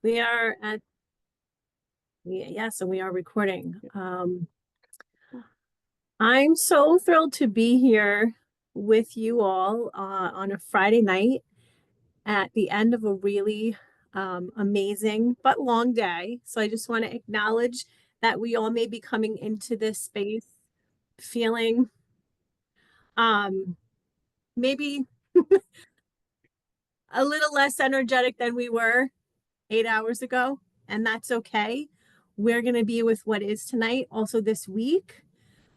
We are at, so we are recording. I'm so thrilled to be here with you all on a Friday night at the end of a really amazing but long day. So I just want to acknowledge that we all may be coming into this space feeling um, maybe a little less energetic than we were 8 hours ago, and that's okay. We're going to be with what is tonight. Also, this week,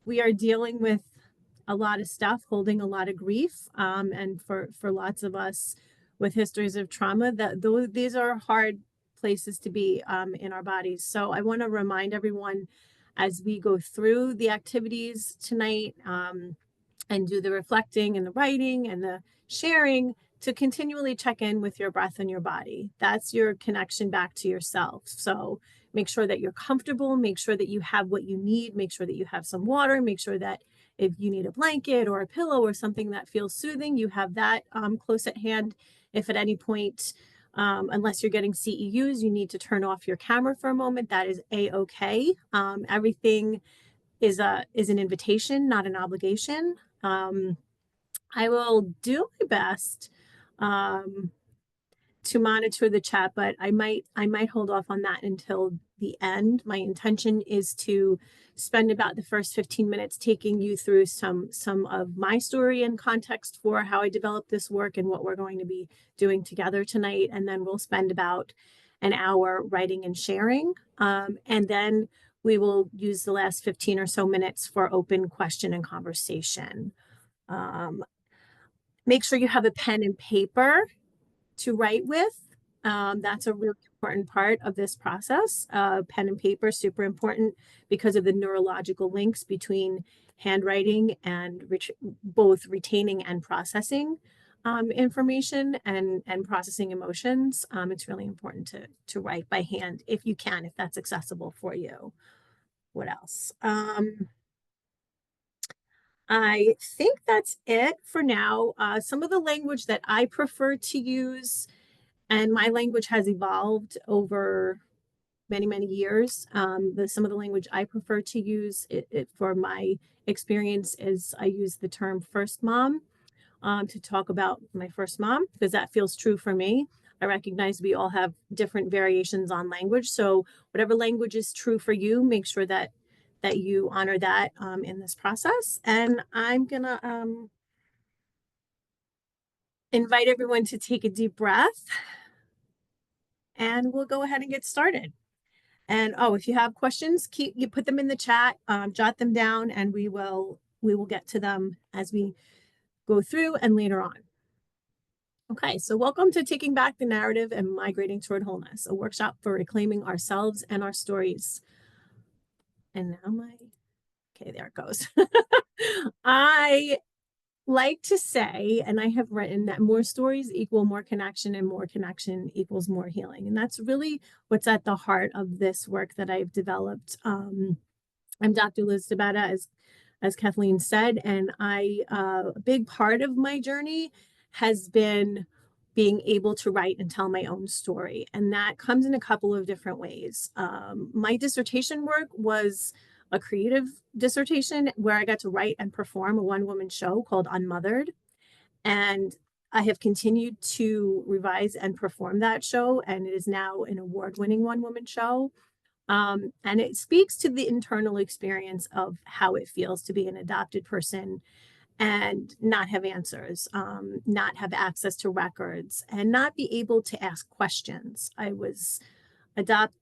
we are dealing with a lot of stuff, holding a lot of grief, and for lots of us with histories of trauma, that these are hard places to be in our bodies. So I want to remind everyone as we go through the activities tonight, and do the reflecting and the writing and the sharing, to continually check in with your breath and your body. That's your connection back to yourself. So make sure that you're comfortable, make sure that you have what you need, make sure that you have some water, make sure that if you need a blanket or a pillow or something that feels soothing, you have that close at hand. If at any point, unless you're getting CEUs, you need to turn off your camera for a moment, that is a-okay. Everything is an invitation, not an obligation. I will do my best um, to monitor the chat, but I might hold off on that until the end. My intention is to spend about the first 15 minutes taking you through some of my story and context for how I developed this work and what we're going to be doing together tonight. And then we'll spend about an hour writing and sharing. And then we will use the last 15 or so minutes for open question and conversation. Um, Make sure you have a pen and paper to write with. That's a really important part of this process. Pen and paper, super important because of the neurological links between handwriting and both retaining and processing information and processing emotions. It's really important to write by hand if you can, if that's accessible for you. What else? I think that's it for now. Some of the language that I prefer to use, and my language has evolved over many, many years. Some of the language I prefer to use for my experience is I use the term first mom to talk about my first mom, because that feels true for me. I recognize we all have different variations on language. So whatever language is true for you, make sure that you honor that in this process. And I'm gonna invite everyone to take a deep breath, and we'll go ahead and get started. And if you have questions, you put them in the chat, jot them down, and we will get to them as we go through and later on. Okay, so welcome to Taking Back the Narrative and Migrating Toward Wholeness, a workshop for reclaiming ourselves and our stories. And now okay, there it goes. I like to say, and I have written, that more stories equal more connection, and more connection equals more healing. And that's really what's at the heart of this work that I've developed. I'm Dr. Liz DeBetta, as Kathleen said, and a big part of my journey has been being able to write and tell my own story. And that comes in a couple of different ways. My dissertation work was a creative dissertation where I got to write and perform a one-woman show called Unmothered. And I have continued to revise and perform that show, and it is now an award-winning one-woman show. And it speaks to the internal experience of how it feels to be an adopted person and not have answers, not have access to records, and not be able to ask questions. I was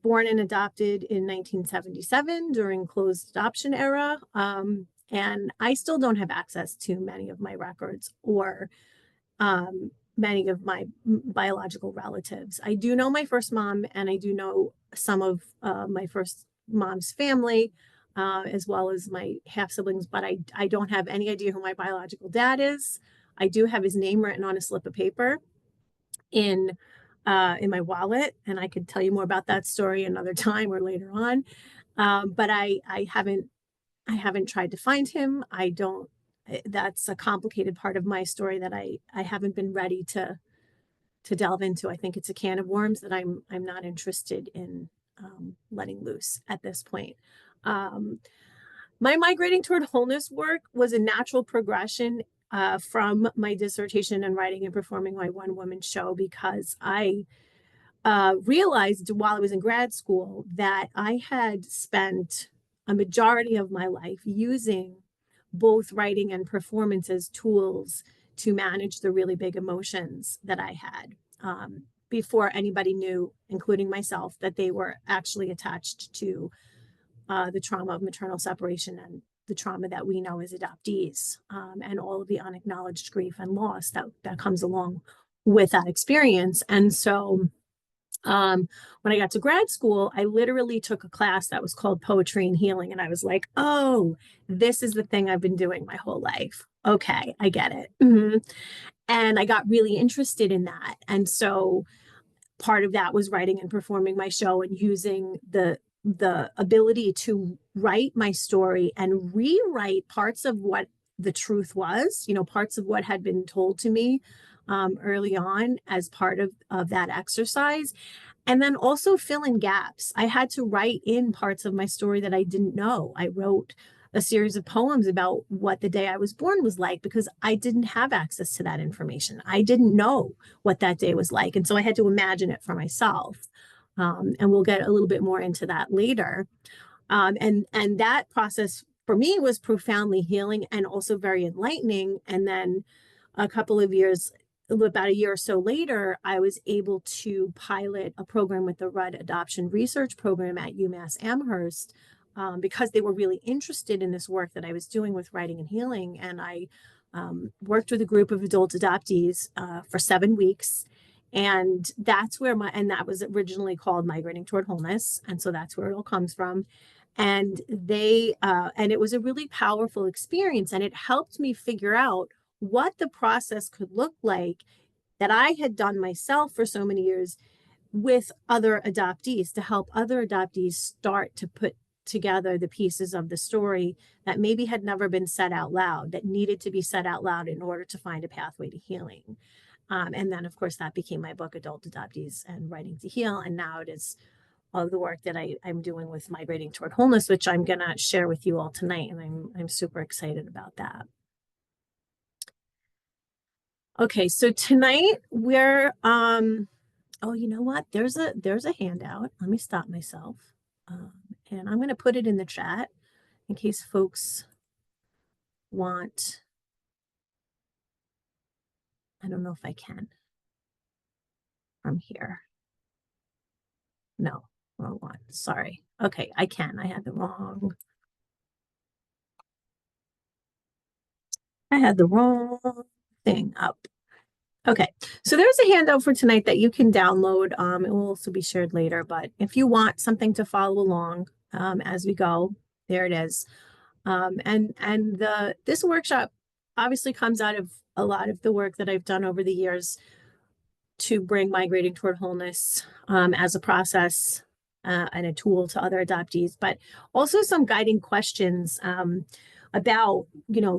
born and adopted in 1977 during closed adoption era. And I still don't have access to many of my records or many of my biological relatives. I do know my first mom, and I do know some of my first mom's family, as well as my half siblings, but I don't have any idea who my biological dad is. I do have his name written on a slip of paper in my wallet, and I could tell you more about that story another time or later on. But I haven't tried to find him. That's a complicated part of my story that I haven't been ready to delve into. I think it's a can of worms that I'm not interested in letting loose at this point. My migrating toward wholeness work was a natural progression from my dissertation in writing and performing my one woman show, because I realized while I was in grad school that I had spent a majority of my life using both writing and performance as tools to manage the really big emotions that I had, before anybody knew, including myself, that they were actually attached to the trauma of maternal separation and the trauma that we know as adoptees, and all of the unacknowledged grief and loss that comes along with that experience. And so when I got to grad school, I literally took a class that was called Poetry and Healing. And I was like, oh, this is the thing I've been doing my whole life. Okay, I get it. Mm-hmm. And I got really interested in that. And so part of that was writing and performing my show and using the ability to write my story and rewrite parts of what the truth was, parts of what had been told to me early on as part of that exercise. And then also fill in gaps. I had to write in parts of my story that I didn't know. I wrote a series of poems about what the day I was born was like, because I didn't have access to that information. I didn't know what that day was like. And so I had to imagine it for myself. And we'll get a little bit more into that later. And that process for me was profoundly healing and also very enlightening. And then a couple of years, about a year or so later, I was able to pilot a program with the Rudd Adoption Research Program at UMass Amherst, because they were really interested in this work that I was doing with writing and healing. And I worked with a group of adult adoptees for 7 weeks. And that's where that was originally called Migrating Toward Wholeness. And so that's where it all comes from. And and it was a really powerful experience. And it helped me figure out what the process could look like that I had done myself for so many years with other adoptees, to help other adoptees start to put together the pieces of the story that maybe had never been said out loud, that needed to be said out loud in order to find a pathway to healing. And then, of course, that became my book, Adult Adoptees and Writing to Heal. And now it is all of the work that I'm doing with Migrating Toward Wholeness, which I'm going to share with you all tonight. And I'm super excited about that. Okay, so tonight we're, oh, you know what? There's a handout. Let me stop myself. And I'm going to put it in the chat in case folks want. I don't know if I can from here. No, wrong one. Sorry. Okay, I can. I had the wrong thing up. Okay, so there's a handout for tonight that you can download. It will also be shared later, but if you want something to follow along as we go, there it is. This workshop obviously comes out of a lot of the work that I've done over the years to bring Migrating Toward Wholeness as a process and a tool to other adoptees, but also some guiding questions about,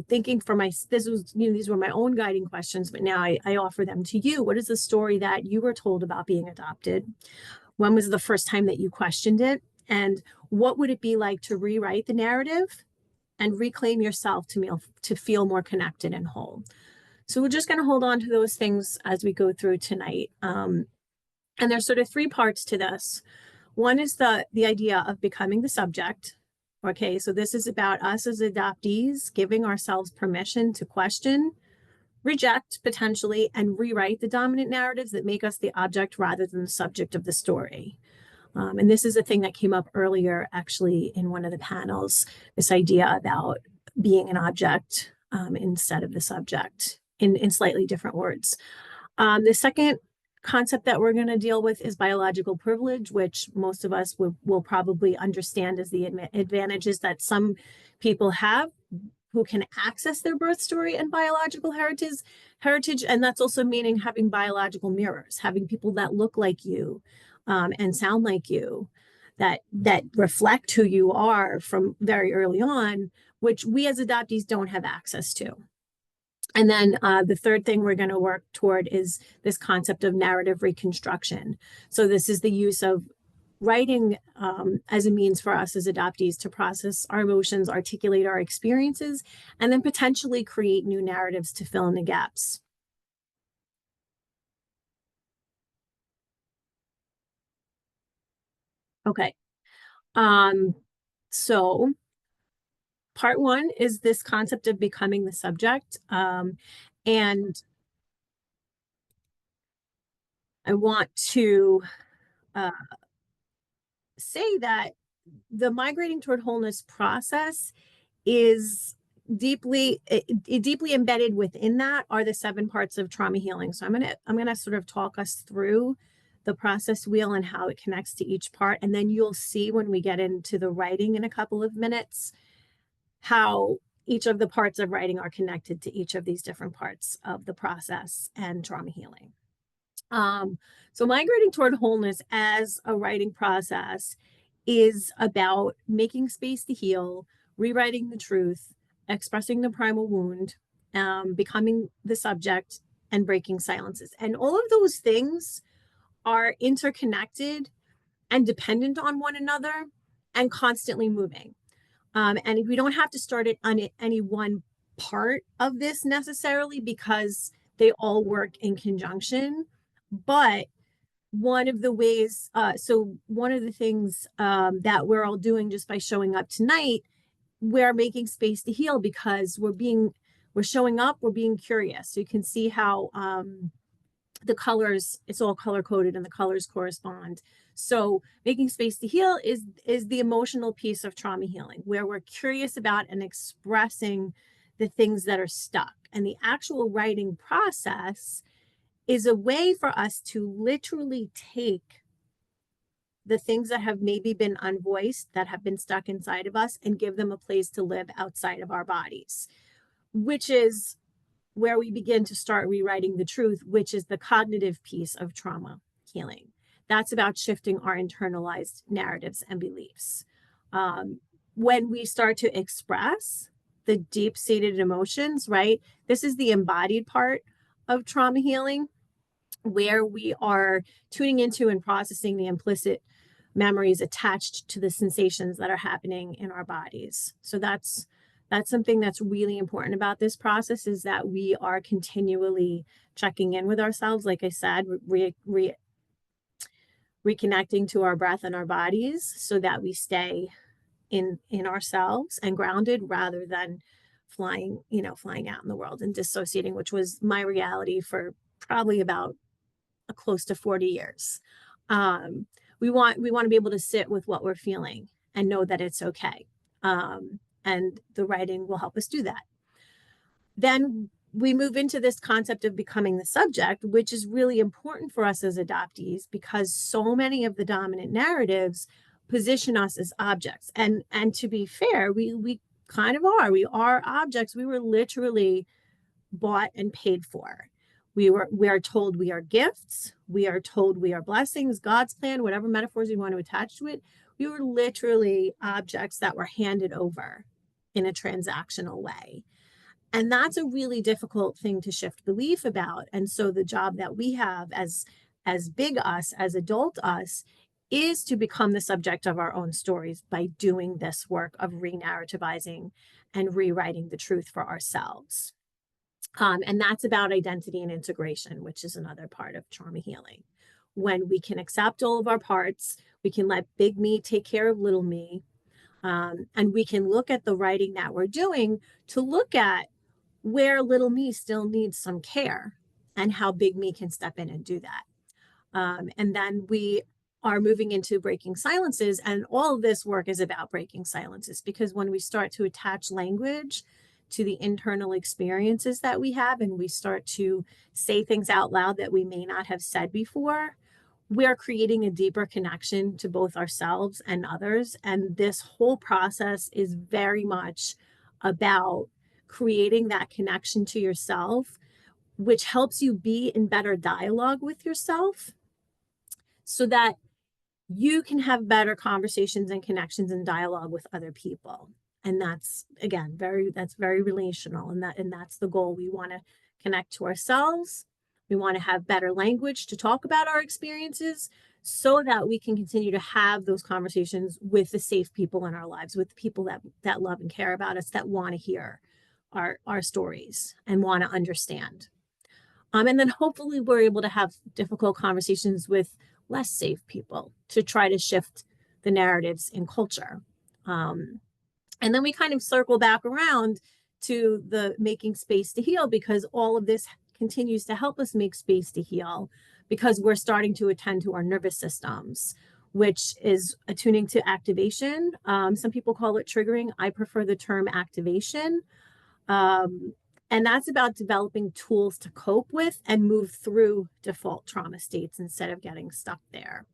thinking for these were my own guiding questions, but now I offer them to you. What is the story that you were told about being adopted? When was the first time that you questioned it? And what would it be like to rewrite the narrative and reclaim yourself to feel more connected and whole? So we're just going to hold on to those things as we go through tonight. And there's sort of 3 parts to this. One is the idea of becoming the subject. Okay, so this is about us as adoptees giving ourselves permission to question, reject potentially, and rewrite the dominant narratives that make us the object rather than the subject of the story. And this is a thing that came up earlier, actually, in one of the panels, this idea about being an object instead of the subject in slightly different words. The second concept that we're going to deal with is biological privilege, which most of us will probably understand as the advantages that some people have who can access their birth story and biological heritage. And that's also meaning having biological mirrors, having people that look like you and sound like you, that reflect who you are from very early on, which we as adoptees don't have access to. And then the third thing we're going to work toward is this concept of narrative reconstruction. So this is the use of writing as a means for us as adoptees to process our emotions, articulate our experiences, and then potentially create new narratives to fill in the gaps. Okay. So part one is this concept of becoming the subject. And I want to uh, say that the migrating toward wholeness process is deeply embedded within that are the 7 parts of trauma healing. So I'm gonna sort of talk us through the process wheel and how it connects to each part, and then you'll see when we get into the writing in a couple of minutes how each of the parts of writing are connected to each of these different parts of the process and trauma healing. Um, so migrating toward wholeness as a writing process is about making space to heal, rewriting the truth, expressing the primal wound, becoming the subject, and breaking silences. And all of those things are interconnected and dependent on one another and constantly moving. And we don't have to start it on any one part of this necessarily because they all work in conjunction. But one of the ways, so one of the things that we're all doing just by showing up tonight, we're making space to heal because we're showing up, we're being curious. So you can see how the colors, it's all color coded and the colors correspond. So making space to heal is the emotional piece of trauma healing, where we're curious about and expressing the things that are stuck. And the actual writing process is a way for us to literally take the things that have maybe been unvoiced, that have been stuck inside of us, and give them a place to live outside of our bodies, which is where we begin to start rewriting the truth, which is the cognitive piece of trauma healing. That's about shifting our internalized narratives and beliefs. When we start to express the deep seated emotions, right? This is the embodied part of trauma healing, where we are tuning into and processing the implicit memories attached to the sensations that are happening in our bodies. So that's something that's really important about this process, is that we are continually checking in with ourselves, like I said, reconnecting to our breath and our bodies so that we stay in ourselves and grounded rather than flying out in the world and dissociating, which was my reality for probably about close to 40 years. We want to be able to sit with what we're feeling and know that it's okay. And the writing will help us do that. Then we move into this concept of becoming the subject, which is really important for us as adoptees because so many of the dominant narratives position us as objects. And to be fair, we kind of are. We are objects. We were literally bought and paid for. We are told we are gifts. We are told we are blessings, God's plan, whatever metaphors you want to attach to it. We were literally objects that were handed over in a transactional way. And that's a really difficult thing to shift belief about. And so the job that we have as big us, as adult us, is to become the subject of our own stories by doing this work of re-narrativizing and rewriting the truth for ourselves. And that's about identity and integration, which is another part of trauma healing. When we can accept all of our parts, we can let big me take care of little me. And we can look at the writing that we're doing to look at where little me still needs some care and how big me can step in and do that. And then we are moving into breaking silences. And all of this work is about breaking silences, because when we start to attach language to the internal experiences that we have, and we start to say things out loud that we may not have said before, we are creating a deeper connection to both ourselves and others. And this whole process is very much about creating that connection to yourself, which helps you be in better dialogue with yourself so that you can have better conversations and connections and dialogue with other people. And that's, again, that's very relational. And that's the goal. We want to connect to ourselves. We want to have better language to talk about our experiences so that we can continue to have those conversations with the safe people in our lives, with the people that love and care about us, that want to hear our stories and want to understand. And then hopefully we're able to have difficult conversations with less safe people to try to shift the narratives in culture. And then we kind of circle back around to the making space to heal, because all of this continues to help us make space to heal, because we're starting to attend to our nervous systems, which is attuning to activation. Some people call it triggering. I prefer the term activation. And that's about developing tools to cope with and move through default trauma states instead of getting stuck there.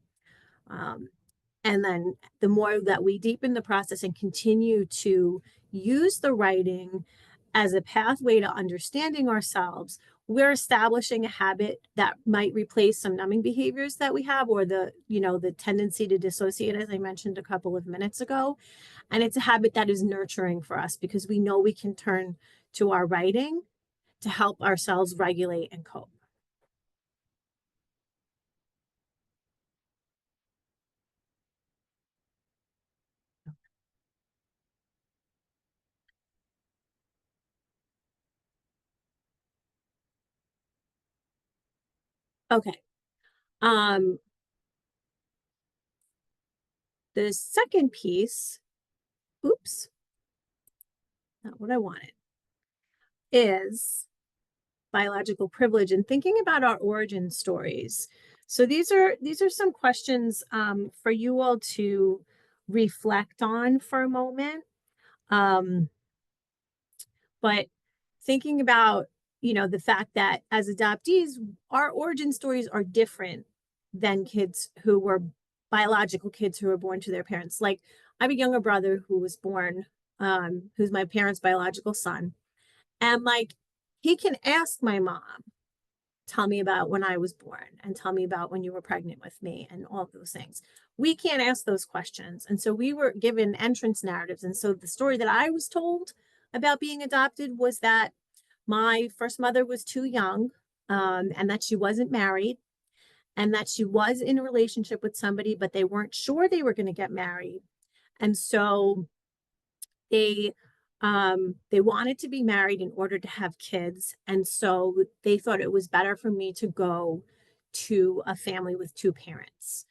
And then the more that we deepen the process and continue to use the writing as a pathway to understanding ourselves, we're establishing a habit that might replace some numbing behaviors that we have, or the tendency to dissociate, as I mentioned a couple of minutes ago. And it's a habit that is nurturing for us, because we know we can turn to our writing to help ourselves regulate and cope. Okay. Um, the second piece, oops, not what I wanted, is biological privilege and thinking about our origin stories. So these are some questions for you all to reflect on for a moment. Um, but thinking about, the fact that as adoptees, our origin stories are different than kids who were biological kids who were born to their parents. Like, I have a younger brother who was born, who's my parents' biological son. And like, he can ask my mom, tell me about when I was born, and tell me about when you were pregnant with me, and all of those things. We can't ask those questions. And so we were given entrance narratives. And so the story that I was told about being adopted was that my first mother was too young, and that she wasn't married, and that she was in a relationship with somebody, but they weren't sure they were going to get married. And so they they wanted to be married in order to have kids, and so they thought it was better for me to go to a family with two parents,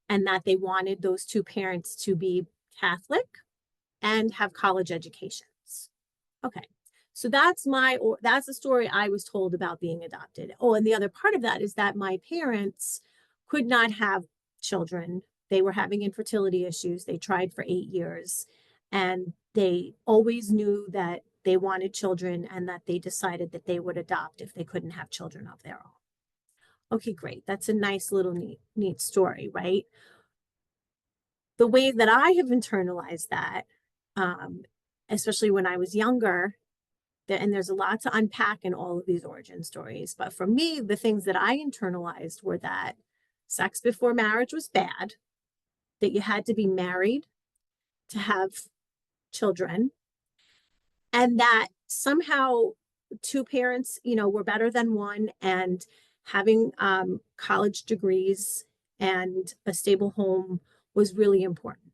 and that they wanted those two parents to be Catholic and have college educations. Okay. So that's the story I was told about being adopted. Oh, and the other part of that is that my parents could not have children. They were having infertility issues. They tried for 8 years, and they always knew that they wanted children, and that they decided that they would adopt if they couldn't have children of their own. Okay, great. That's a nice little neat story, right? The way that I have internalized that, um, especially when I was younger, and there's a lot to unpack in all of these origin stories. But for me, the things that I internalized were that sex before marriage was bad, that you had to be married to have children, and that somehow two parents, were better than one, and having college degrees and a stable home was really important.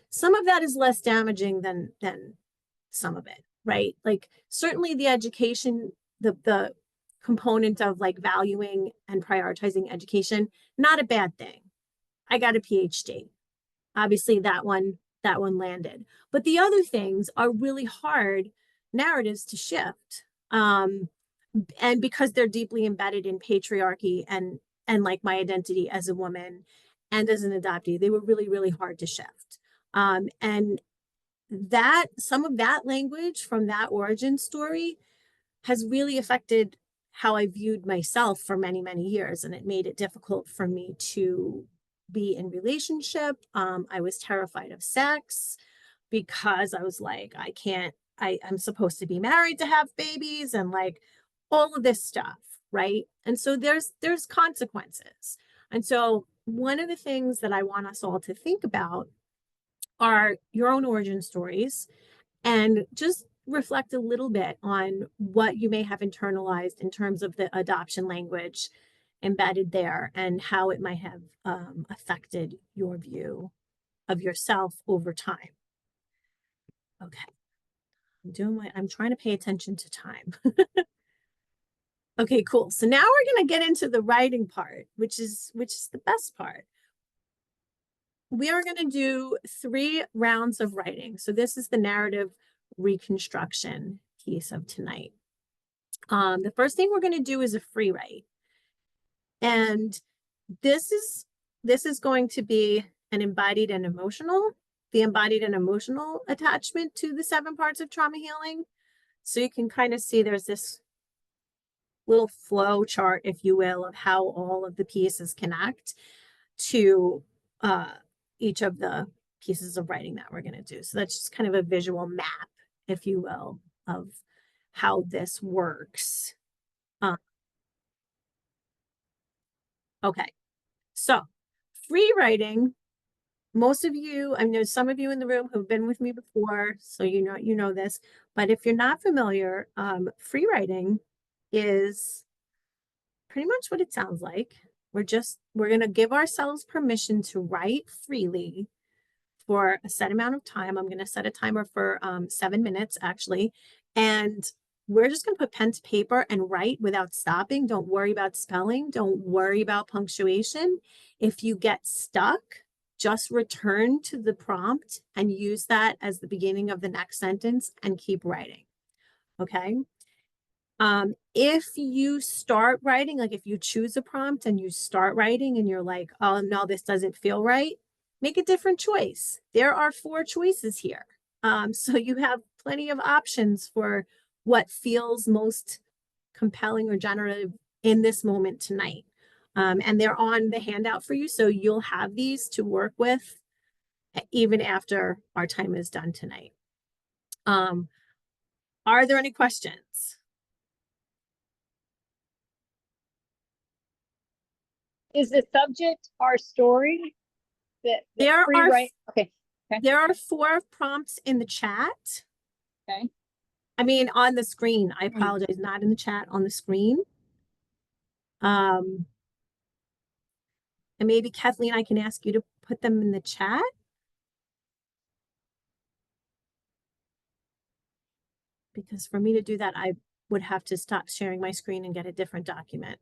Some of that is less damaging than some of it, right? Like, certainly the education, the component of like valuing and prioritizing education, not a bad thing. I got a PhD. Obviously that one landed. But the other things are really hard narratives to shift. And because they're deeply embedded in patriarchy and like my identity as a woman and as an adoptee, they were really, really hard to shift. And that some of that language from that origin story has really affected how I viewed myself for many, many years. And it made it difficult for me to be in relationship. I was terrified of sex because I was like, I'm supposed to be married to have babies, and like all of this stuff, right? And so there's consequences. And so one of the things that I want us all to think about are your own origin stories, and just reflect a little bit on what you may have internalized in terms of the adoption language embedded there and how it might have affected your view of yourself over time. Okay, I'm trying to pay attention to time. Okay, cool. So now we're going to get into the writing part, which is the best part. We are going to do 3 rounds of writing. So this is the narrative reconstruction piece of tonight. The first thing we're going to do is a free write. And this is going to be an embodied and emotional, the embodied and emotional attachment to the 7 parts of trauma healing. So you can kind of see there's this little flow chart, if you will, of how all of the pieces connect to each of the pieces of writing that we're going to do. So that's just kind of a visual map, if you will, of how this works. Okay, so free writing, most of you, I know some of you in the room who've been with me before, so you know this, but if you're not familiar, free writing is pretty much what it sounds like. We're going to give ourselves permission to write freely for a set amount of time. I'm going to set a timer for 7 minutes, actually. And we're just going to put pen to paper and write without stopping. Don't worry about spelling. Don't worry about punctuation. If you get stuck, just return to the prompt and use that as the beginning of the next sentence and keep writing. Okay. If you start writing, like if you choose a prompt and you start writing and you're like, oh no, this doesn't feel right, make a different choice. There are 4 choices here. So you have plenty of options for what feels most compelling or generative in this moment tonight. And they're on the handout for you. So you'll have these to work with even after our time is done tonight. Are there any questions? Is the subject our story? Okay. There are 4 prompts in the chat. Okay. I mean, on the screen. I apologize, not in the chat, on the screen. And maybe Kathleen, I can ask you to put them in the chat. Because for me to do that, I would have to stop sharing my screen and get a different document.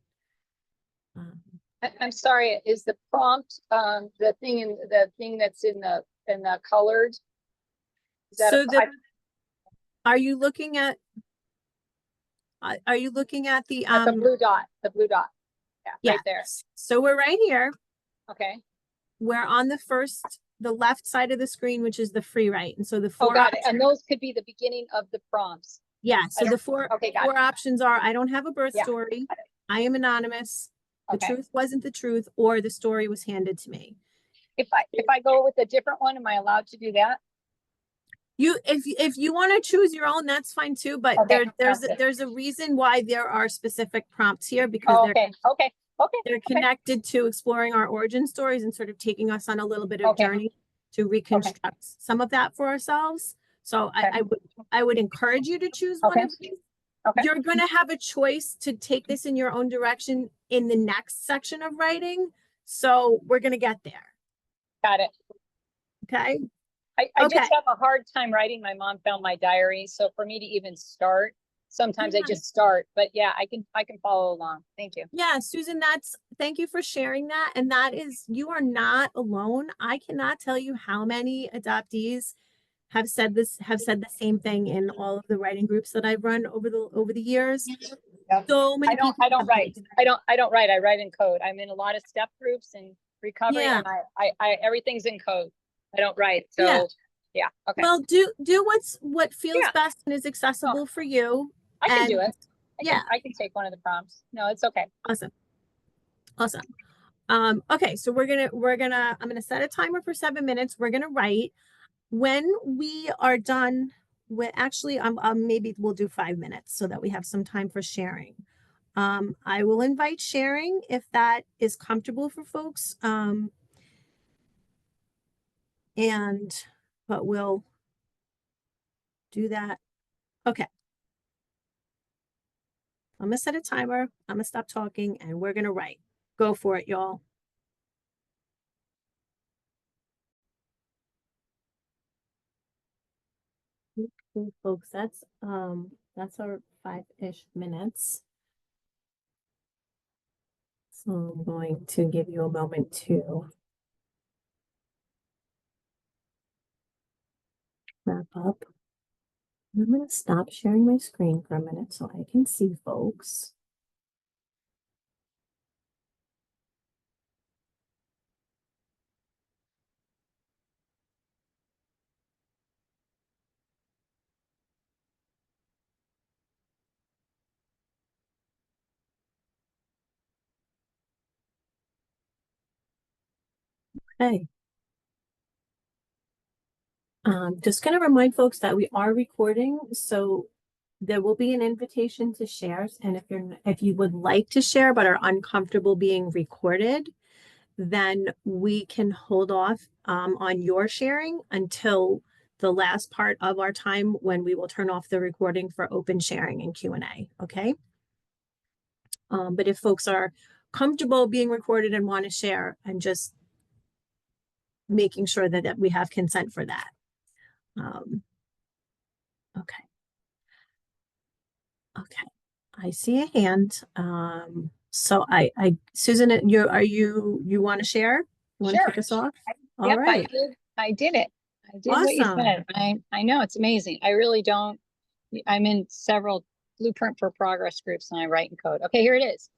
I'm sorry. Is the prompt the thing that's in the colored? Is that so are you looking at? Are you looking at the the blue dot? The blue dot. Yeah, right there. So we're right here. Okay. We're on the left side of the screen, which is the free write. And so the 4 got it. And those could be the beginning of the prompts. Yeah. So the 4 options are: I don't have a birth story. I am anonymous. The truth wasn't the truth, or the story was handed to me. If I go with a different one, am I allowed to do that? If you want to choose your own, that's fine too. But there's a reason why there are specific prompts here, because they're connected to exploring our origin stories and sort of taking us on a little bit of journey to reconstruct some of that for ourselves. So I would encourage you to choose one of these. You're going to have a choice to take this in your own direction in the next section of writing. So we're going to get there. Got it. Okay. I just have a hard time writing. My mom found my diary. So for me to even start, sometimes I just start, but yeah, I can follow along. Thank you. Yeah, Susan, thank you for sharing that. And that is, you are not alone. I cannot tell you how many adoptees have said the same thing in all of the writing groups that I've run over the years. Yep. So many people. I don't write. I don't write. I write in code. I'm in a lot of step groups and recovery, and I everything's in code. I don't write. So yeah. Okay. Well, do what feels best and is accessible for you. I can do it. I can take one of the prompts. No, it's okay. Awesome. Okay, so I'm gonna set a timer for 7 minutes. We're gonna write. When we are done with, actually, maybe we'll do 5 minutes so that we have some time for sharing. I will invite sharing if that is comfortable for folks. But we'll do that. Okay. I'm gonna set a timer. I'm gonna stop talking and we're gonna write. Go for it, y'all. Okay, folks, that's our 5-ish minutes. So I'm going to give you a moment to wrap up. I'm gonna stop sharing my screen for a minute so I can see folks. Okay. Just gonna remind folks that we are recording, so there will be an invitation to share. And if you would like to share but are uncomfortable being recorded, then we can hold off on your sharing until the last part of our time when we will turn off the recording for open sharing and Q&A, okay? But if folks are comfortable being recorded and want to share, I'm just making sure that we have consent for that. Okay. Okay. I see a hand. So Susan, you want to share? You want to Sure. kick us off? All Yep, right. I did it. I did what you Awesome. said. I know it's amazing. I really don't. I'm in several Blueprint for Progress groups and I write and code. Okay, here it is.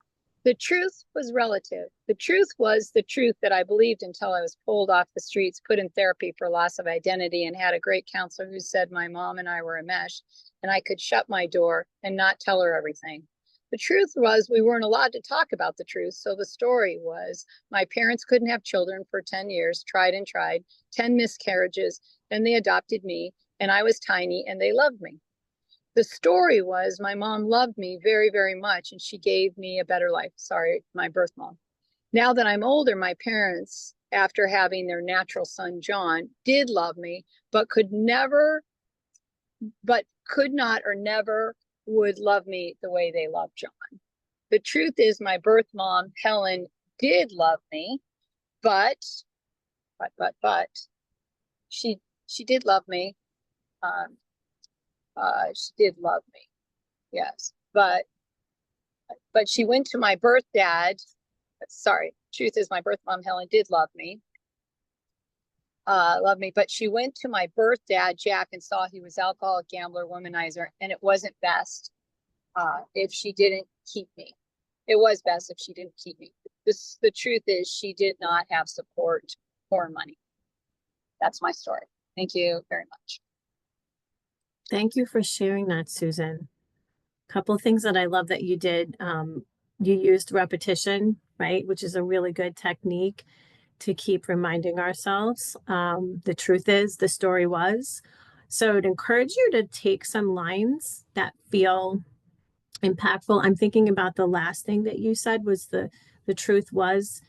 The truth was relative. The truth was the truth that I believed until I was pulled off the streets, put in therapy for loss of identity, and had a great counselor who said my mom and I were a mesh, and I could shut my door and not tell her everything. The truth was we weren't allowed to talk about the truth. So the story was my parents couldn't have children for 10 years, tried and tried, 10 miscarriages. Then they adopted me and I was tiny and they loved me. The story was my mom loved me very, very much and she gave me a better life. Sorry, my birth mom. Now that I'm older, my parents, after having their natural son, John, did love me, but could not or never would love me the way they loved John. The truth is my birth mom, Helen, did love me, but she did love me. She did love me. Yes. But she went to my birth dad. Sorry. Truth is my birth mom, Helen, did love me. But she went to my birth dad, Jack, and saw he was alcoholic, gambler, womanizer, and it wasn't best if she didn't keep me. It was best if she didn't keep me. The truth is she did not have support or money. That's my story. Thank you very much. Thank you for sharing that, Susan. A couple of things that I love that you did. You used repetition, right? Which is a really good technique to keep reminding ourselves. The truth is, the story was. So I'd encourage you to take some lines that feel impactful. I'm thinking about the last thing that you said was the truth was.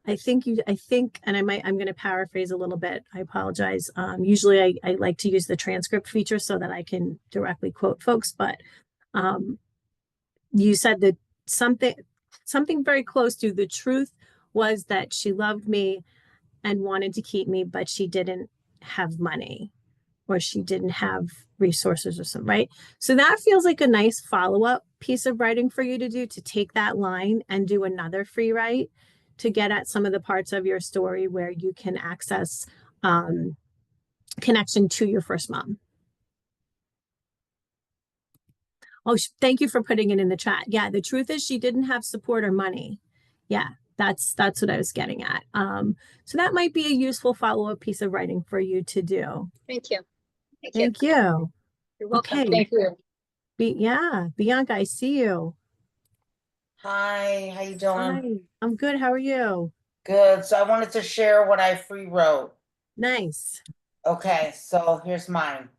I think, and I'm going to paraphrase a little bit. I apologize. Usually I like to use the transcript feature so that I can directly quote folks, but you said that something very close to the truth was that she loved me and wanted to keep me, but she didn't have money or she didn't have resources or something, right? So that feels like a nice follow-up piece of writing for you to do, to take that line and do another free write to get at some of the parts of your story where you can access connection to your first mom. Oh, thank you for putting it in the chat. Yeah, the truth is she didn't have support or money. Yeah, that's what I was getting at. So that might be a useful follow-up piece of writing for you to do. Thank you. Thank you. You're welcome. Okay. Thank you. Yeah, Bianca, I see you. Hi, how you doing? Hi, I'm good. How are you? Good. So I wanted to share what I free wrote. Nice. Okay, so here's mine.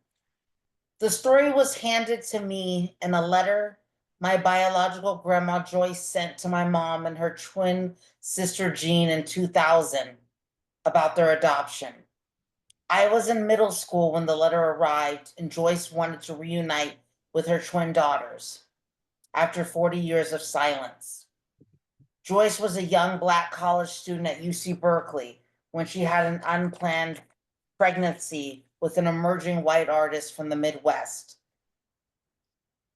The story was handed to me in a letter my biological grandma Joyce sent to my mom and her twin sister Jean in 2000 about their adoption. I was in middle school when the letter arrived, and Joyce wanted to reunite with her twin daughters after 40 years of silence. Joyce was a young Black college student at UC Berkeley when she had an unplanned pregnancy with an emerging white artist from the Midwest.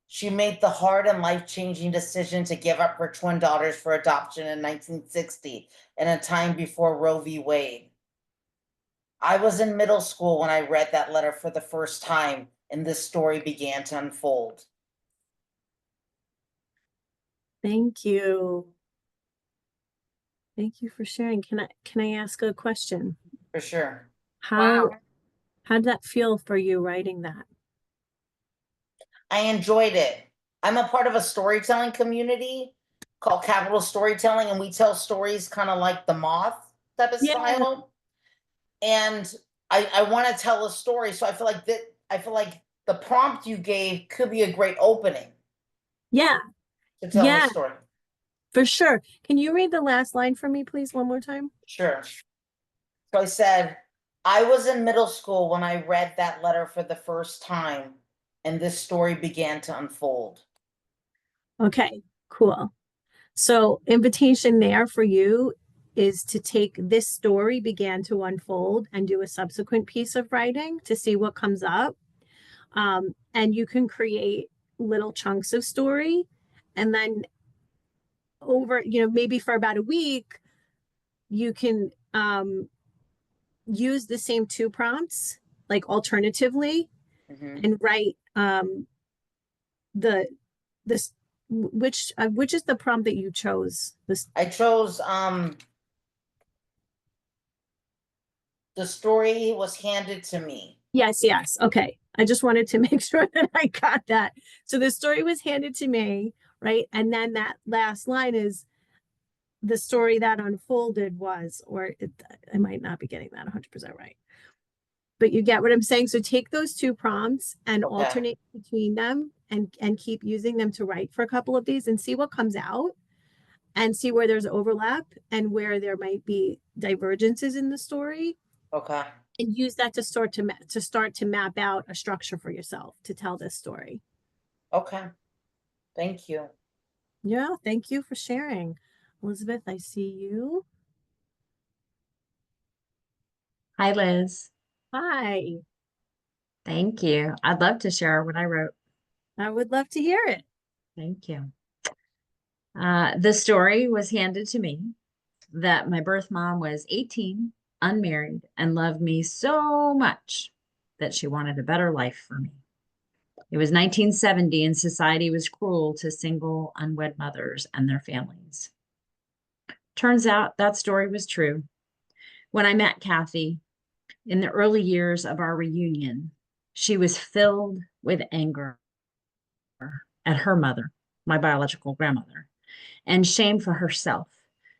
She made the hard and life-changing decision to give up her twin daughters for adoption in 1960, in a time before Roe v. Wade. I was in middle school when I read that letter for the first time, and this story began to unfold. Thank you. Thank you for sharing. Can I ask a question? For sure. How did that feel for you writing that? I enjoyed it. I'm a part of a storytelling community called Capital Storytelling, and we tell stories kind of like the Moth type of Yeah. style. And I want to tell a story, so I feel like the prompt you gave could be a great opening Yeah, to tell yeah, the story. for sure. Can you read the last line for me, please, one more time? Sure. So I said, I was in middle school when I read that letter for the first time, and this story began to unfold. Okay, cool. So, invitation there for you is to take this story began to unfold and do a subsequent piece of writing to see what comes up. And you can create little chunks of story, and then over, maybe for about a week, you can use the same two prompts, like alternatively, and write the this which is the prompt that you chose. This I chose the story was handed to me. Yes, okay. I just wanted to make sure that I got that. So the story was handed to me, right? And then that last line is the story that unfolded was, I might not be getting that 100% right. But you get what I'm saying? So take those two prompts and Okay. alternate between them and keep using them to write for a couple of these and see what comes out and see where there's overlap and where there might be divergences in the story. Okay. And use that to start to map out a structure for yourself to tell this story. Okay. Thank you. Yeah, thank you for sharing. Elizabeth, I see you. Hi, Liz. Hi. Thank you. I'd love to share what I wrote. I would love to hear it. Thank you. The story was handed to me that my birth mom was 18, unmarried, and loved me so much that she wanted a better life for me. It was 1970, and society was cruel to single, unwed mothers and their families. Turns out that story was true. When I met Kathy in the early years of our reunion, she was filled with anger at her mother, my biological grandmother, and shame for herself.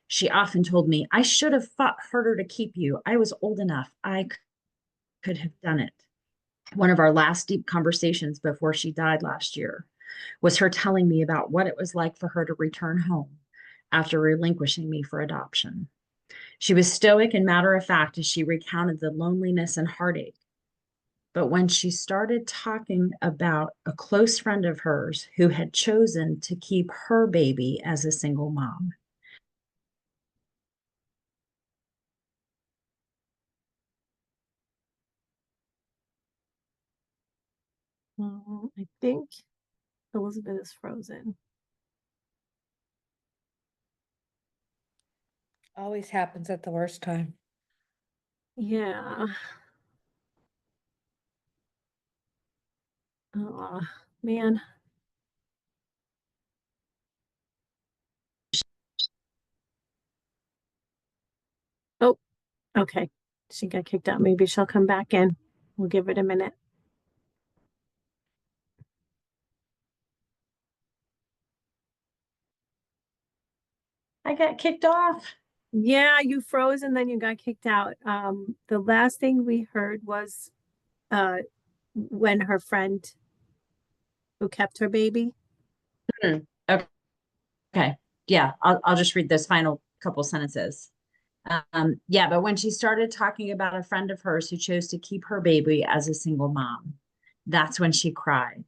She often told me, I should have fought harder to keep you. I was old enough. I could have done it. One of our last deep conversations before she died last year was her telling me about what it was like for her to return home after relinquishing me for adoption. She was stoic and matter of fact as she recounted the loneliness and heartache. But when she started talking about a close friend of hers who had chosen to keep her baby as a single mom, I think Elizabeth is frozen. Always happens at the worst time. Yeah. Oh, man. Oh, okay. She got kicked out. Maybe she'll come back in. We'll give it a minute. I got kicked off. Yeah, you froze and then you got kicked out. The last thing we heard was when her friend who kept her baby. Okay. Yeah, I'll just read those final couple sentences. Yeah, but when she started talking about a friend of hers who chose to keep her baby as a single mom, that's when she cried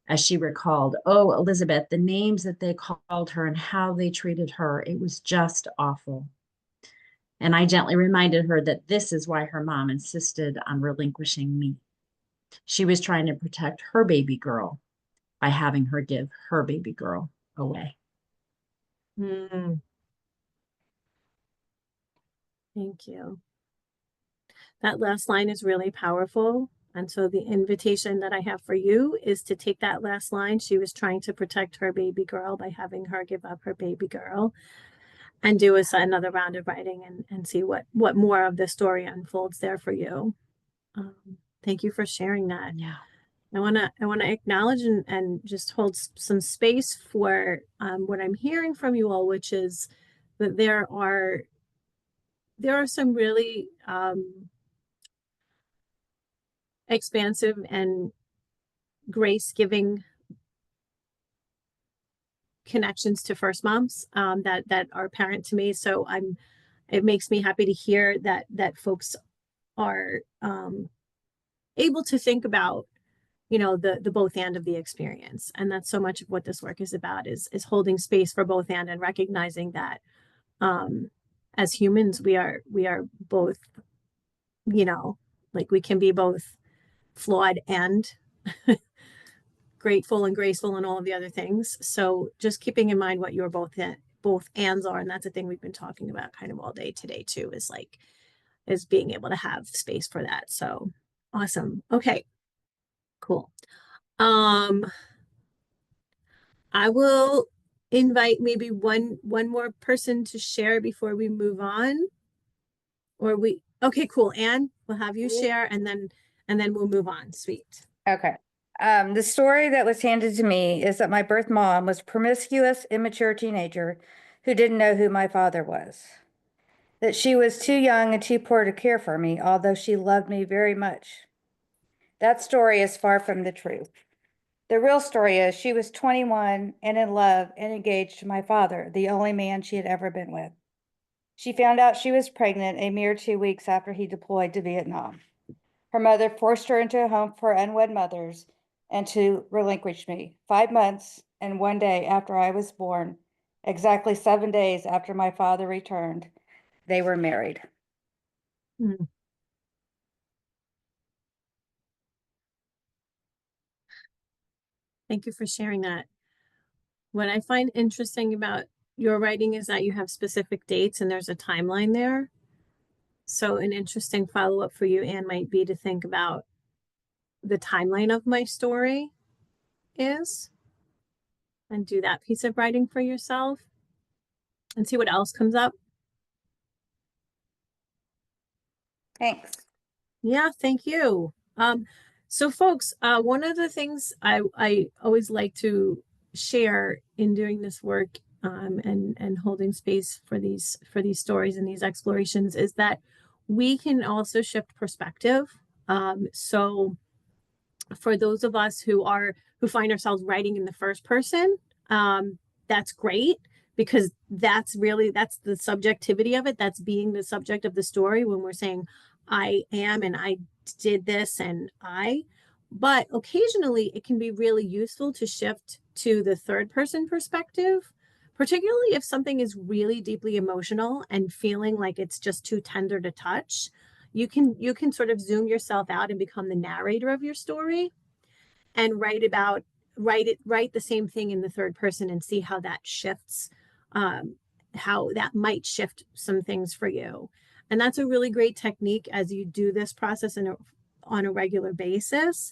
as she recalled, oh, Elizabeth, the names that they called her and how they treated her, it was just awful. And I gently reminded her that this is why her mom insisted on relinquishing me. She was trying to protect her baby girl by having her give her baby girl away. Mm, thank you. That last line is really powerful. And so the invitation that I have for you is to take that last line. She was trying to protect her baby girl by having her give up her baby girl, and do another round of writing and see what more of the story unfolds there for you. Thank you for sharing that. Yeah. I want to acknowledge and just hold some space for what I'm hearing from you all, which is that there are some really expansive and grace-giving connections to first moms that are apparent to me. So it makes me happy to hear that folks are able to think about, the both and of the experience. And that's so much of what this work is about, is holding space for both and recognizing that as humans we are both, like we can be both flawed and grateful and graceful and all of the other things. So just keeping in mind what your both ands are, and that's a thing we've been talking about kind of all day today too, is being able to have space for that. So awesome. Okay, cool. I will invite maybe one more person to share before we move on. Okay, cool. Anne, we'll have you share and then we'll move on. Sweet. Okay. The story that was handed to me is that my birth mom was a promiscuous, immature teenager who didn't know who my father was. That she was too young and too poor to care for me, although she loved me very much. That story is far from the truth. The real story is she was 21 and in love and engaged to my father, the only man she had ever been with. She found out she was pregnant a mere 2 weeks after he deployed to Vietnam. Her mother forced her into a home for unwed mothers and to relinquish me 5 months and 1 day after I was born, exactly 7 days after my father returned. They were married. Hmm. Thank you for sharing that. What I find interesting about your writing is that you have specific dates and there's a timeline there. So an interesting follow-up for you, Anne, might be to think about the timeline of my story is, and do that piece of writing for yourself and see what else comes up. Thanks. Yeah, thank you. So folks, one of the things I always like to share in doing this work and holding space for these stories and these explorations is that we can also shift perspective. So for those of us who find ourselves writing in the first person, that's great, because that's the subjectivity of it. That's being the subject of the story when we're saying I am and I did this and but occasionally it can be really useful to shift to the third person perspective, particularly if something is really deeply emotional and feeling like it's just too tender to touch. You can sort of zoom yourself out and become the narrator of your story and write the same thing in the third person and see how that shifts, how that might shift some things for you. And that's a really great technique as you do this process on a regular basis.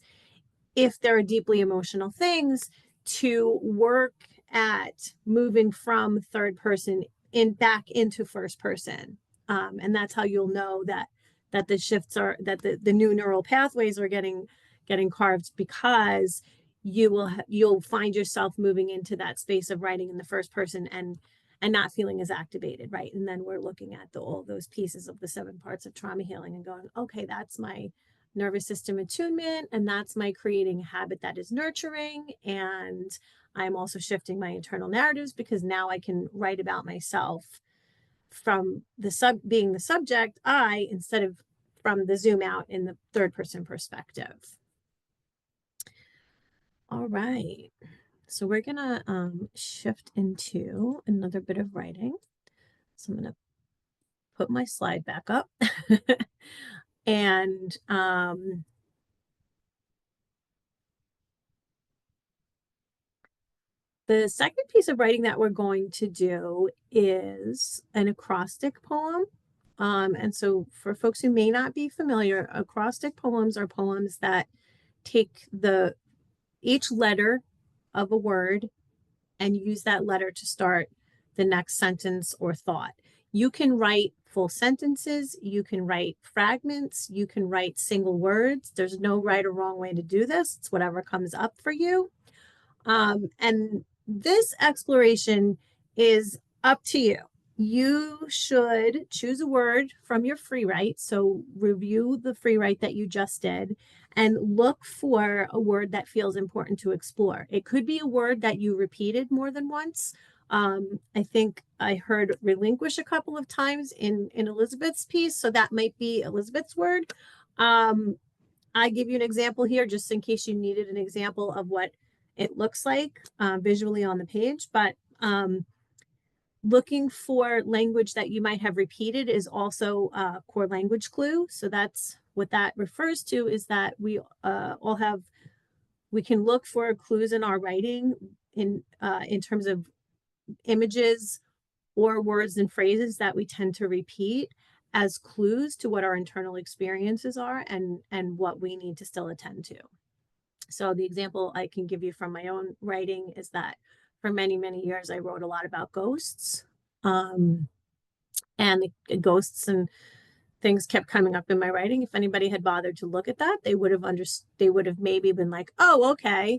If there are deeply emotional things, to work at moving from third person back into first person. And that's how you'll know that the shifts are, that the new neural pathways are getting carved, because you'll find yourself moving into that space of writing in the first person and not feeling as activated, right? And then we're looking at all those pieces of the 7 parts of trauma healing and going, okay, that's my nervous system attunement, and that's my creating a habit that is nurturing, and I'm also shifting my internal narratives because now I can write about myself from being the subject, I, instead of from the zoom out in the third person perspective. All right. So we're gonna shift into another bit of writing. So I'm gonna put my slide back up. And the second piece of writing that we're going to do is an acrostic poem. And so for folks who may not be familiar, acrostic poems are poems that take each letter of a word and use that letter to start the next sentence or thought. You can write full sentences, you can write fragments, you can write single words. There's no right or wrong way to do this. It's whatever comes up for you. And this exploration is up to you. You should choose a word from your free write. So review the free write that you just did and look for a word that feels important to explore. It could be a word that you repeated more than once. I think I heard relinquish a couple of times in Elizabeth's piece, so that might be Elizabeth's word. I give you an example here just in case you needed an example of what it looks like visually on the page, but looking for language that you might have repeated is also a core language clue. So that's what that refers to, is that we we can look for clues in our writing in terms of images or words and phrases that we tend to repeat as clues to what our internal experiences are and what we need to still attend to. So the example I can give you from my own writing is that for many, many years, I wrote a lot about ghosts. And the ghosts and things kept coming up in my writing. If anybody had bothered to look at that, they would have maybe been like, oh, okay.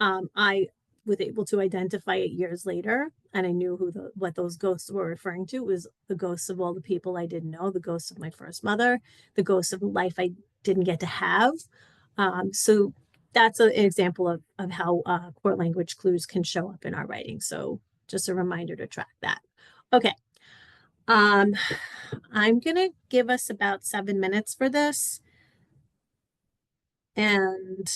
I was able to identify it years later, and I knew what those ghosts were referring to. It was the ghosts of all the people I didn't know, the ghosts of my first mother, the ghosts of the life I didn't get to have. So that's an example of how core language clues can show up in our writing. So just a reminder to track that. Okay. I'm going to give us about 7 minutes for this. And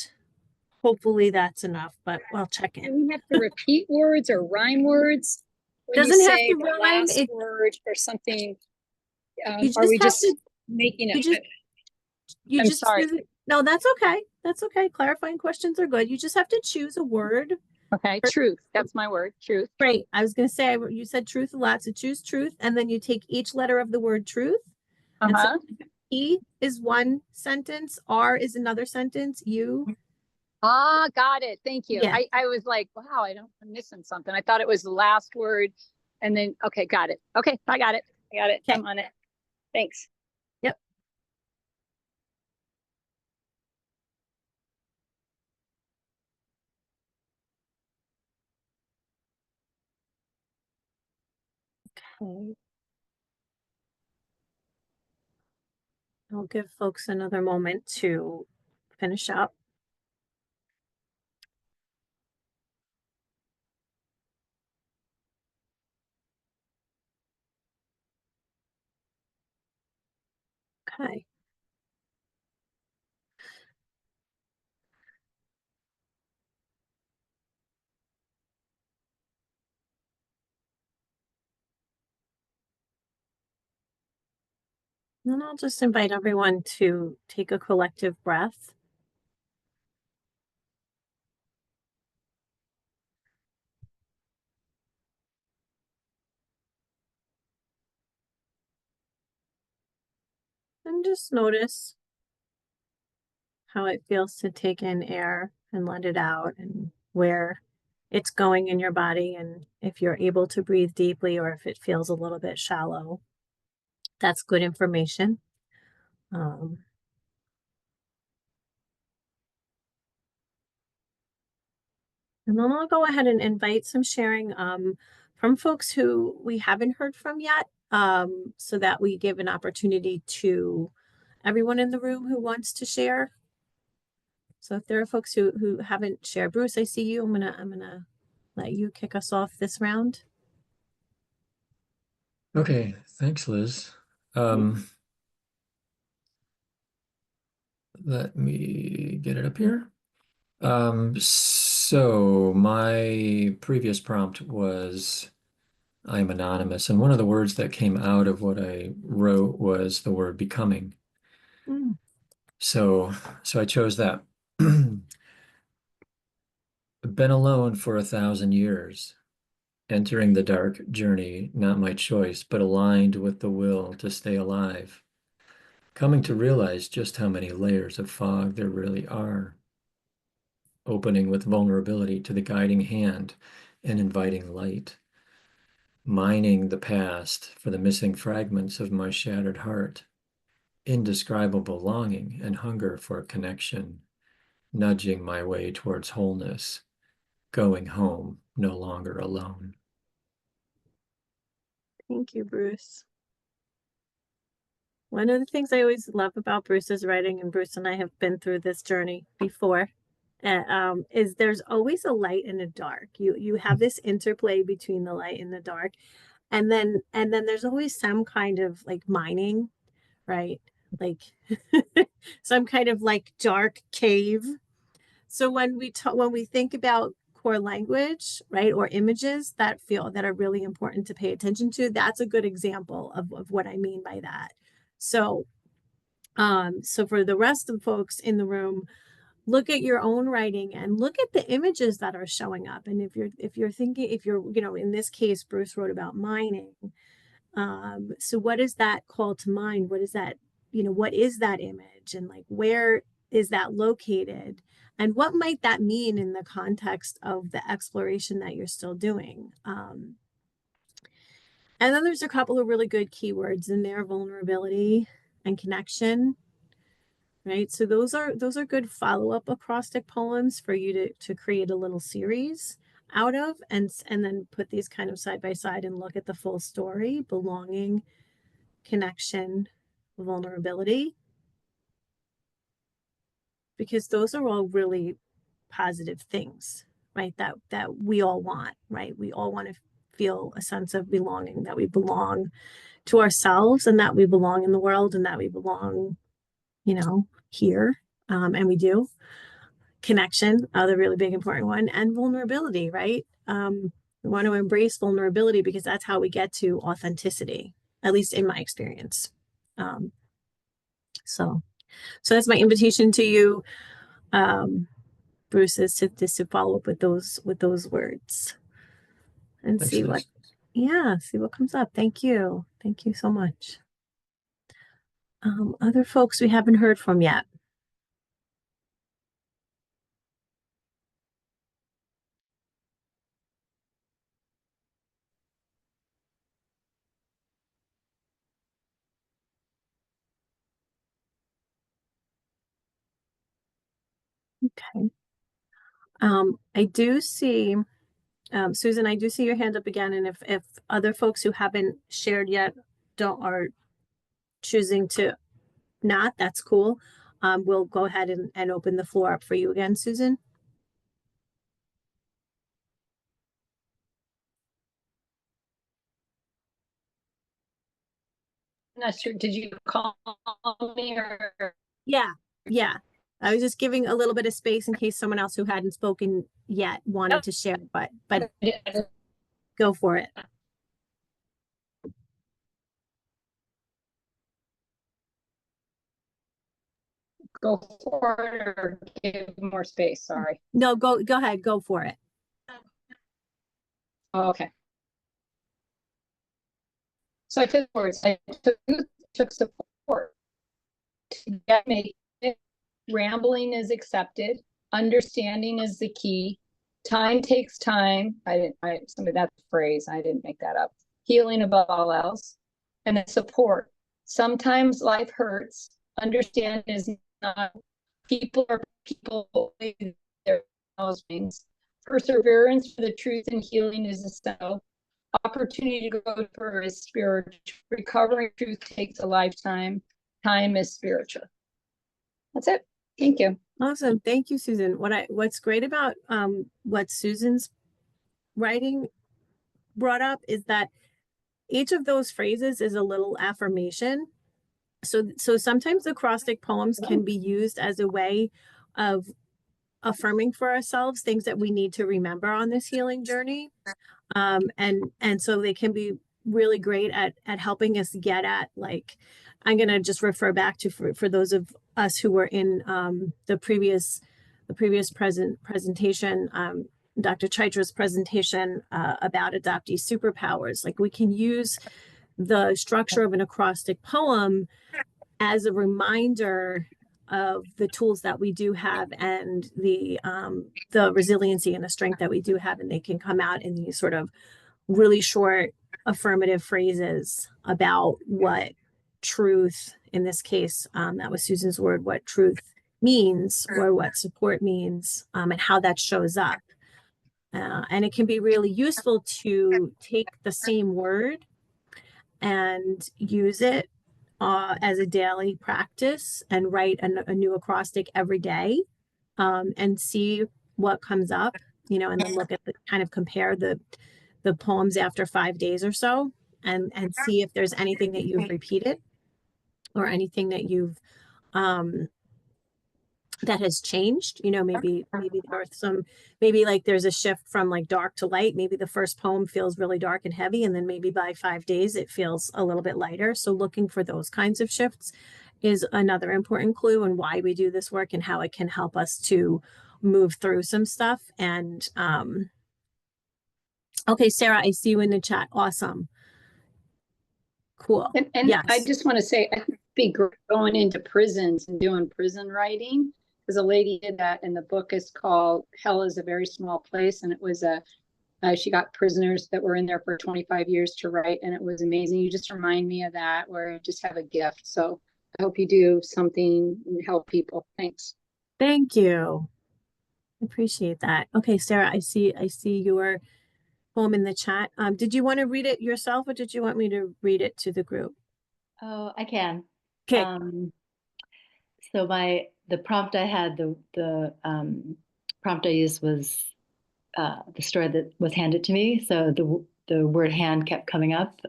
hopefully that's enough, but I'll check Do in. we have to repeat words or rhyme words? When Doesn't you have say to the rhyme. last word or something, You are we have just to, making you it? just, you I'm just, sorry. no, that's okay. That's okay. Clarifying questions are good. You just have to choose a word. Okay, truth. That's my word, truth. Great. I was going to say, you said truth a lot. So choose truth. And then you take each letter of the word truth. And so E is one sentence. R is another sentence. U. Ah, got it. Thank you. Yeah. I was like, wow, I'm missing something. I thought it was the last word. And then, okay, got it. Okay, I got it. I got it. Okay. I'm on it. Thanks. Yep. Okay. I'll give folks another moment to finish up. Okay. Then I'll just invite everyone to take a collective breath. And just notice how it feels to take in air and let it out, and where it's going in your body, and if you're able to breathe deeply or if it feels a little bit shallow. That's good information. And then I'll go ahead and invite some sharing from folks who we haven't heard from yet, so that we give an opportunity to everyone in the room who wants to share. So if there are folks who haven't shared, Bruce, I see you. I'm gonna let you kick us off this round. Okay, thanks, Liz. Let me get it up here. So my previous prompt was I'm anonymous, and one of the words that came out of what I wrote was the word becoming. Mm. So I chose that. Been alone for 1,000 years, entering the dark journey, not my choice, but aligned with the will to stay alive. Coming to realize just how many layers of fog there really are. Opening with vulnerability to the guiding hand and inviting light. Mining the past for the missing fragments of my shattered heart. Indescribable longing and hunger for connection. Nudging my way towards wholeness. Going home, no longer alone. Thank you, Bruce. One of the things I always love about Bruce's writing, and Bruce and I have been through this journey before, is there's always a light and a dark. You have this interplay between the light and the dark, and then there's always some kind of like mining, right? Like some kind of like dark cave. So when we think about core language, right, or images that are really important to pay attention to, that's a good example of what I mean by that. So so for the rest of folks in the room, look at your own writing and look at the images that are showing up. And if you're thinking, you know, in this case, Bruce wrote about mining. So what is that call to mind? What is that, you know, what is that image, and like where is that located? And what might that mean in the context of the exploration that you're still doing? And then there's a couple of really good keywords in there: vulnerability and connection. Right. So those are good follow-up acrostic poems for you to create a little series out of, and then put these kind of side by side and look at the full story: belonging, connection, vulnerability. Because those are all really positive things, right? That we all want, right? We all want to feel a sense of belonging, that we belong to ourselves, and that we belong in the world, and that we belong, you know, here. And we do. Connection, the really big important one, and vulnerability, right? We want to embrace vulnerability because that's how we get to authenticity, at least in my experience. So that's my invitation to you, Bruce, is to follow up with those words and Thanks, see Liz. see what comes up. Thank you so much. Other folks we haven't heard from yet. Okay. I do see, Susan, I do see your hand up again. And if other folks who haven't shared yet are choosing to not, that's cool. We'll go ahead and open the floor up for you again, Susan. I'm not sure. Did you call me or? Yeah. I was just giving a little bit of space in case someone else who hadn't spoken yet wanted to share, but go for it. Go for it or give more space. Sorry. No, go ahead. Go for it. Oh, okay. So I took words. I took support. To get me, rambling is accepted. Understanding is the key. Time takes time. That's the phrase. I didn't make that up. Healing above all else. And then support. Sometimes life hurts. Understand is not people are people. Their things. Perseverance for the truth and healing is essential. Opportunity to go for is spiritual. Recovering truth takes a lifetime. Time is spiritual. That's it. Thank you. Awesome. Thank you, Susan. What's great about what Susan's writing brought up is that each of those phrases is a little affirmation. So sometimes acrostic poems can be used as a way of affirming for ourselves things that we need to remember on this healing journey. And so they can be really great at helping us get at, like, I'm going to just refer back to, for those of us who were in the previous presentation, Dr. Chaitra's presentation about adoptee superpowers. Like, we can use the structure of an acrostic poem as a reminder of the tools that we do have, and the resiliency and the strength that we do have, and they can come out in these sort of really short affirmative phrases about what truth, in this case, that was Susan's word, what truth means, or what support means, and how that shows up. And it can be really useful to take the same word and use it as a daily practice, and write a new acrostic every day, and see what comes up, and then look at the kind of compare the poems after 5 days or so, and see if there's anything that you've repeated, or anything that you've that has changed. Maybe maybe like there's a shift from like dark to light. Maybe the first poem feels really dark and heavy, and then maybe by 5 days it feels a little bit lighter. So looking for those kinds of shifts is another important clue in why we do this work, and how it can help us to move through some stuff. And okay, Sarah, I see you in the chat. Awesome. Cool. And yes. I just want to say, I think be going into prisons and doing prison writing, because a lady did that, and the book is called Hell is a Very Small Place. And it was she got prisoners that were in there for 25 years to write, and it was amazing. You just remind me of that, where you just have a gift. So I hope you do something and help people. Thanks. Thank you. Appreciate that. Okay, Sarah, I see your poem in the chat. Did you want to read it yourself, or did you want me to read it to the group? Oh, I can. Okay. So the prompt I had, the prompt I used was the story that was handed to me. So the word hand kept coming up.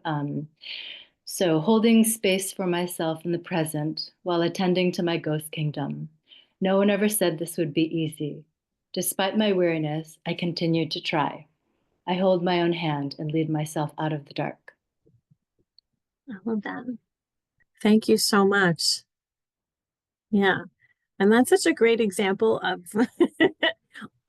So holding space for myself in the present while attending to my ghost kingdom. No one ever said this would be easy. Despite my weariness, I continued to try. I hold my own hand and lead myself out of the dark. I love that. Thank you so much. Yeah. And that's such a great example of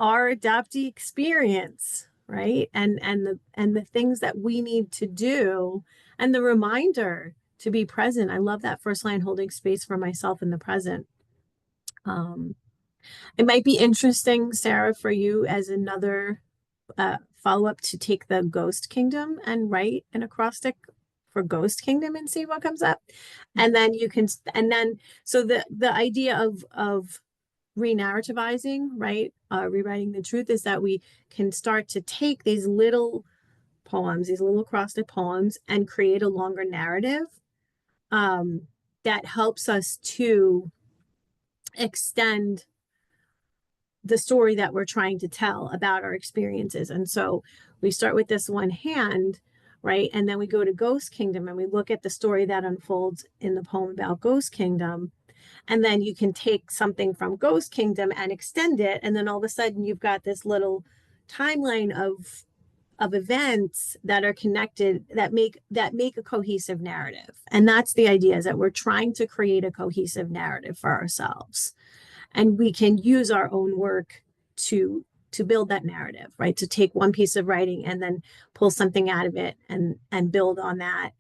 our adoptee experience, right? And the things that we need to do, and the reminder to be present. I love that first line, holding space for myself in the present. It might be interesting, Sarah, for you as another follow-up, to take the Ghost Kingdom and write an acrostic for Ghost Kingdom and see what comes up. And then you can, so the idea of re-narrativizing, right? Rewriting the truth, is that we can start to take these little poems, these little acrostic poems, and create a longer narrative that helps us to extend the story that we're trying to tell about our experiences. And so we start with this one hand, right? And then we go to Ghost Kingdom, and we look at the story that unfolds in the poem about Ghost Kingdom. And then you can take something from Ghost Kingdom and extend it. And then all of a sudden you've got this little timeline of events that are connected, that make a cohesive narrative. And that's the idea, is that we're trying to create a cohesive narrative for ourselves. And we can use our own work to build that narrative, right? To take one piece of writing and then pull something out of it and build on that,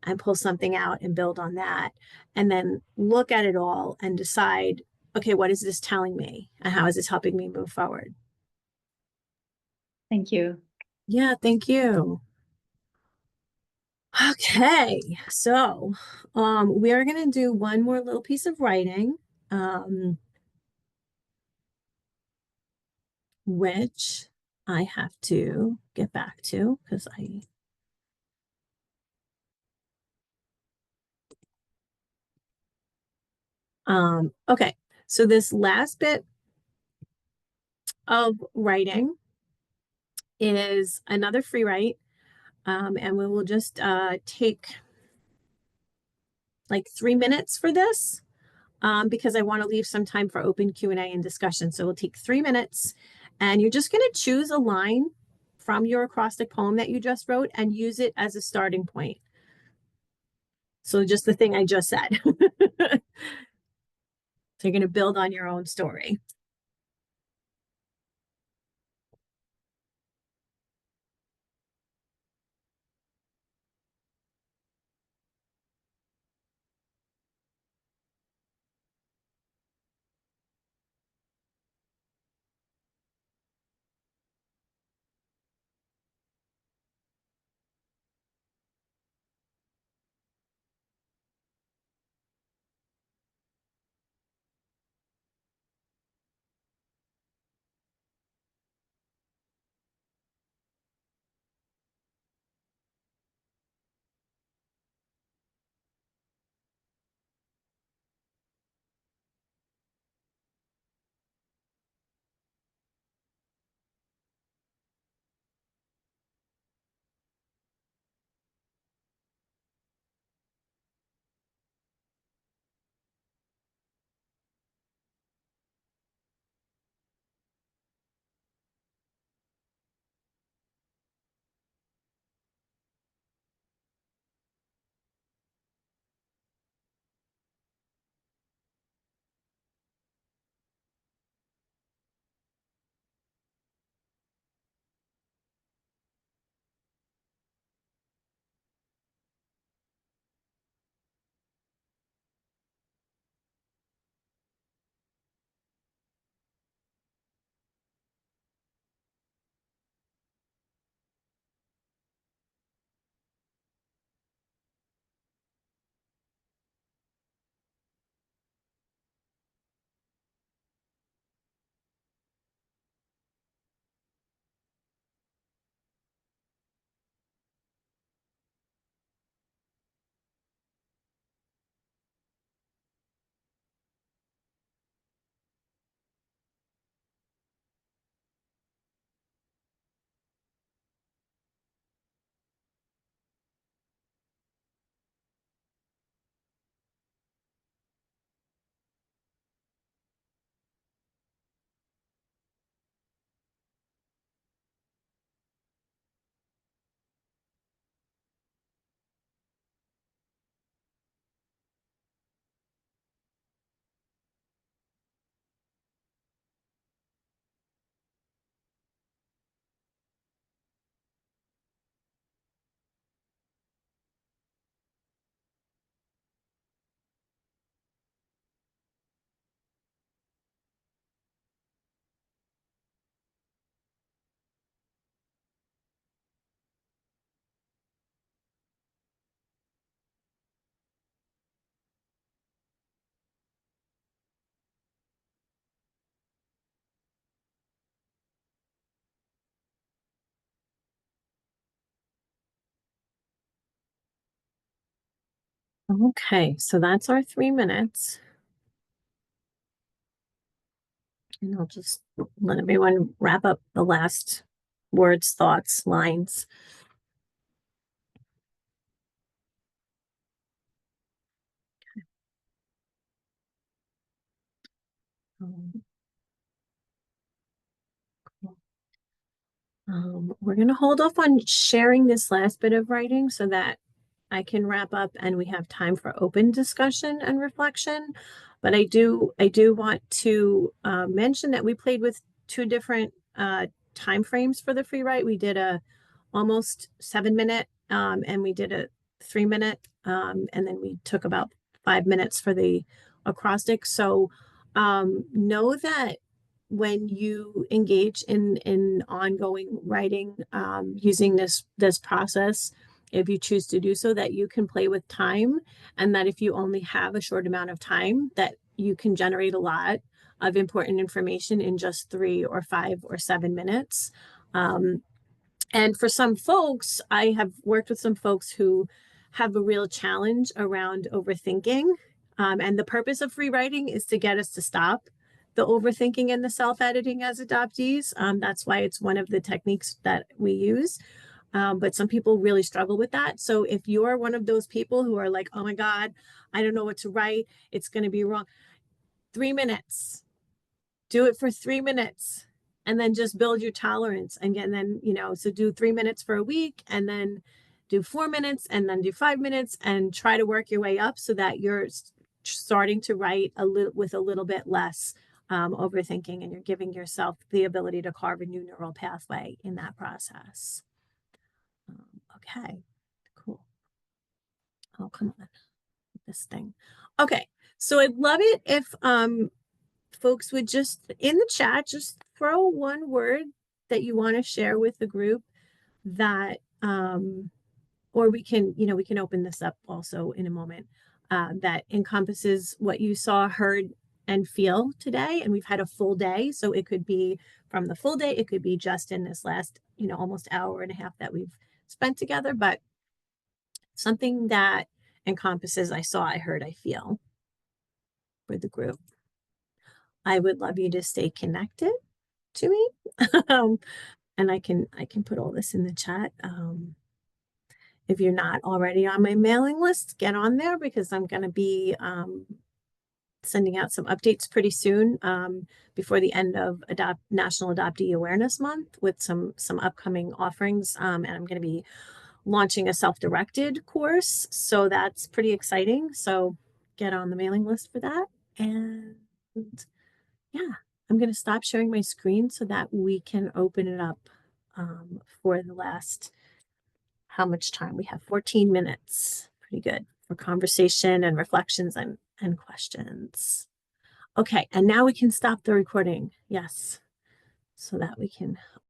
and pull something out and build on that, and then look at it all and decide, okay, what is this telling me, and how is this helping me move forward? Thank you. Yeah, thank you. Okay, so we are going to do one more little piece of writing, which I have to get back to, because okay, so this last bit of writing is another free write. And we will just take like 3 minutes for this, because I want to leave some time for open Q&A and discussion. So we'll take 3 minutes, and you're just going to choose a line from your acrostic poem that you just wrote and use it as a starting point. So just the thing I just said. So you're going to build on your own story. Okay, so that's our 3 minutes. And I'll just let everyone wrap up the last words, thoughts, lines. Um, we're going to hold off on sharing this last bit of writing so that I can wrap up and we have time for open discussion and reflection. But I do want to mention that we played with 2 different time frames for the free write. We did a almost 7 minute and we did a 3 minute and then we took about 5 minutes for the acrostic. So know that when you engage in ongoing writing using this process, if you choose to do so, that you can play with time, and that if you only have a short amount of time, that you can generate a lot of important information in just 3 or 5 or 7 minutes. And for some folks, I have worked with some folks who have a real challenge around overthinking. And the purpose of free writing is to get us to stop the overthinking and the self-editing as adoptees. That's why it's one of the techniques that we use. But some people really struggle with that. So if you're one of those people who are like, oh my God, I don't know what to write, it's going to be wrong. 3 minutes, do it for 3 minutes, and then just build your tolerance. And then, so do 3 minutes for a week, and then do 4 minutes, and then do 5 minutes, and try to work your way up so that you're starting to write with a little bit less overthinking, and you're giving yourself the ability to carve a new neural pathway in that process. Okay, cool. Oh, come on, this thing. Okay, so I'd love it if folks would just in the chat just throw one word that you want to share with the group that or we can open this up also in a moment that encompasses what you saw, heard, and feel today. And we've had a full day, so it could be from the full day, it could be just in this last almost hour and a half that we've spent together, but something that encompasses I saw, I heard, I feel for the group. I would love you to stay connected to me. And I can put all this in the chat. If you're not already on my mailing list, get on there, because I'm going to be sending out some updates pretty soon before the end of National Adoptee Awareness Month with some upcoming offerings. And I'm going to be launching a self-directed course. So that's pretty exciting. So get on the mailing list for that. And yeah, I'm going to stop sharing my screen so that we can open it up for the last, how much time we have? 14 minutes. Pretty good for conversation and reflections and questions. Okay, and now we can stop the recording. Yes, so that we can